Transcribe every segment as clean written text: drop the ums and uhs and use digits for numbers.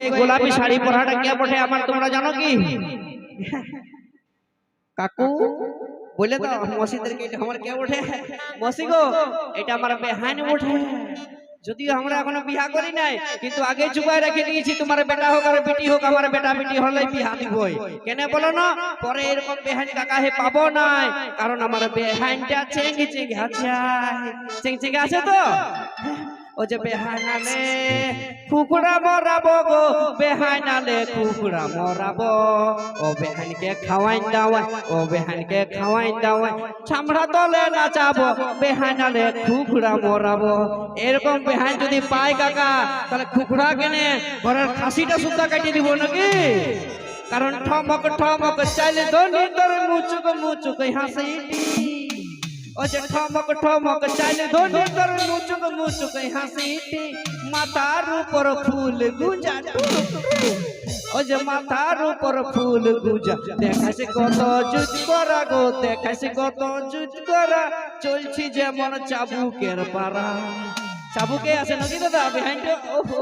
এই গোলাপি শাড়ি পরাটা কে বটে আমার তোমরা জানো কি? কাকু বলে দাও মসজিদেরকে এটা আমার কে বটে? মসি গো এটা আমার বেহান বটে। যদিও আমরা এখনো বিয়া করি নাই কিন্তু আগে চুকায় রেখে দিয়েছি তোমার বেটা হোক আর বেটি হোক আমার বেটা বেটি হলে বিয়া দিবই। কেন বলো না? পরে এরকম বেহান কাকা হে পাবো নাই, কারণ আমার বেহানটা চেঙ্গি চেঙ্গি আছে। চেঙ্গি চেঙ্গি আছে তো ও যে বেহানালে কুকুরা মরাবো গো, বেহানালে কুকুরা মরাবো। ও বেহানকে খাওয়াইন দাওয়াই, ও বেহানকে খাওয়াইন দাওয়াই, ছামড়া তলে নাচাবো, বেহানালে কুকুরা মরাবো। এরকম বেহান যদি পাই কাকা তাহলে কুকুরা কেনে ঘরের খাসিটা সুদ্ধা কাটিয়ে দিব নাকি? কারণ ঠমক ঠমক চাইলে ধনী তোর মুচুক মুচুক হাসি। ও যে ঠমক ঠমক চাইলে ধনী তোর মুচুক মুচুক হাসি। মাথার উপর ফুল গুঁজা, ও যে মাথার উপর ফুল গুঁজা, দেখাছে কত জুত করা গো, দেখাছে কত জুত করা। চলছি যেমন চাবুকের পাড়া। চাবুকে আছে নাকি দাদা বিহাইন্ড? ওহো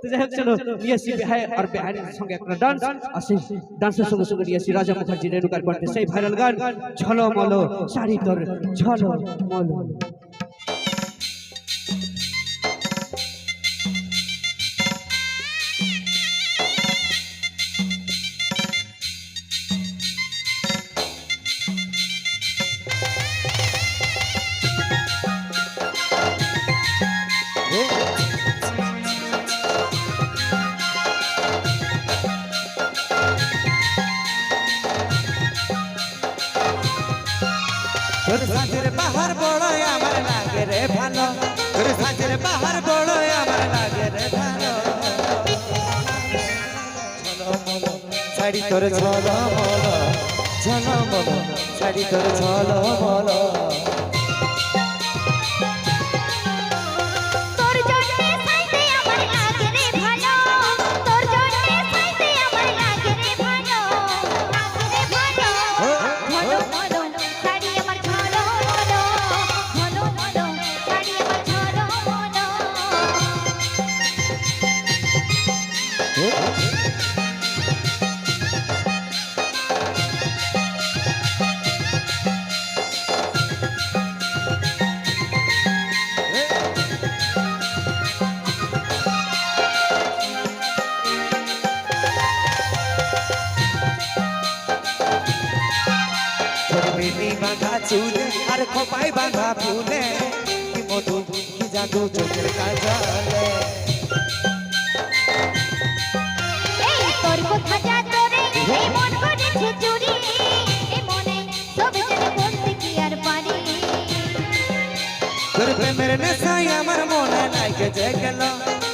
তো যাই হোক চলো নিয়ে আসি বিহাই আর বিহাইন্ডের সঙ্গে একটা ডান্স আসি। ডান্সের সঙ্গে সঙ্গে নিয়ে আসি রাজা মুখার্জি রেণুকার কণ্ঠে সেই ভাইরাল গান ঝলমলো শাড়ি তোর ঝলমলো। তোর সাজের বাহার বড় আমার লাগে রে ভালো, তোর সাজের বাহার বড় আমার লাগে রে ভালো। ঝলমলো শাড়ি তোর ঝলমলো, ঝলমলো শাড়ি তোর ঝলমলো। বাঁধা চুলে আর খোপায় বাঁধা ফুলে, কি মধু কি জাদু চোখের কাজলে। তোর কথা জাতো রে এই মন করেছে চুরি, এই মনে সব জেনে বলতে কি আর পারি। তোর প্রেমের নেশায় আমার মনে লাগেছে গেল,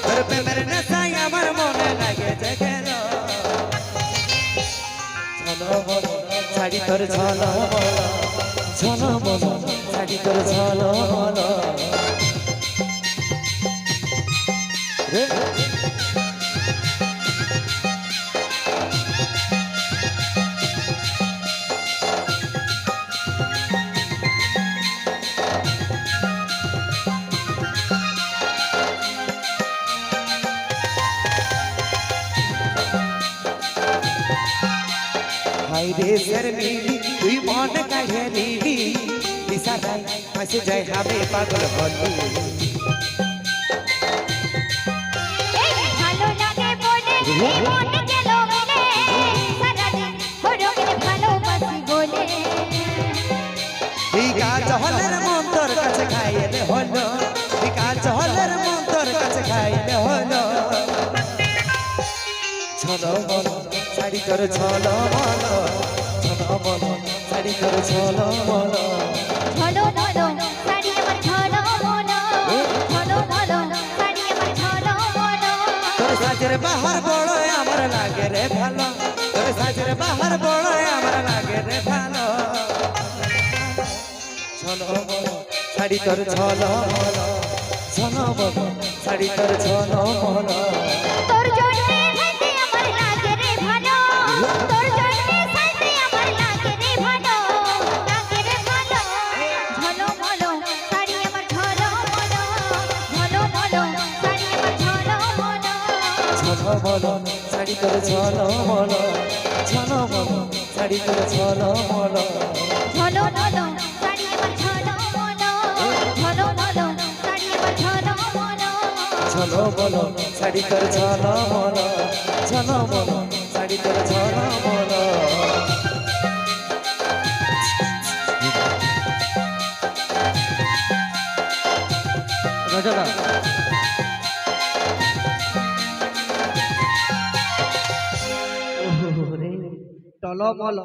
তোর প্রেমের নেশায় আমার মনে লাগেছে গেল। ঝলমলো শাড়ি তোর ঝলমলো, ঝলমলো শাড়ি তোর ঝলমলো। হাই রে শর্মিলি তুই মন কাঢ়ে নিলি, ইশারায় ফাঁসে যায় হাবে পাগল হলি। ভালো লাগে বলে এই মন গেল মিলে, সারাদিন হরমে ভালোবাসি বলে। এই কাজ হলের মন তোর কাছে খাইলে হলো, এই কাজ হলের মন তোর কাছে খাইলে হলো। ঝলমলো শাড়ি তোর ঝলমলো, ঝলমলো শাড়ি তোর ঝলমলো। ঝলমলো শাড়ি আমার ঝলমলো, ঝলমলো শাড়ি আমার ঝলমলো। তোর সাজের বাহার বড় আমার লাগে রে ভালো, তোর সাজের বাহার বড় আমার লাগে রে ভালো। ঝলমলো শাড়ি তোর ঝলমলো, ঝলমলো শাড়ি তোর ঝলমলো। তোর জন্যে সাইতে আমার লাগে রে ভালো, তোর জন্যে সাইতে আমার লাগে রে ভালো, লাগে রে ভালো। ঝলমলো শাড়ি আমার ঝলমলো, ঝলমলো শাড়ি আমার ঝলমলো। ঝলমলো শাড়ি তোর ঝলমল ঝলমল শাড়ি তোর ঝলমল ঝলো মলো শাড়ি আমার ঝলো মলো ঝলো মলো শাড়ি আমার ঝলো মলো ঝলমল শাড়ি তোর ঝলমল ঝলমল শাড়ি তোর ঝলমল রাজাদা ওরে টলমল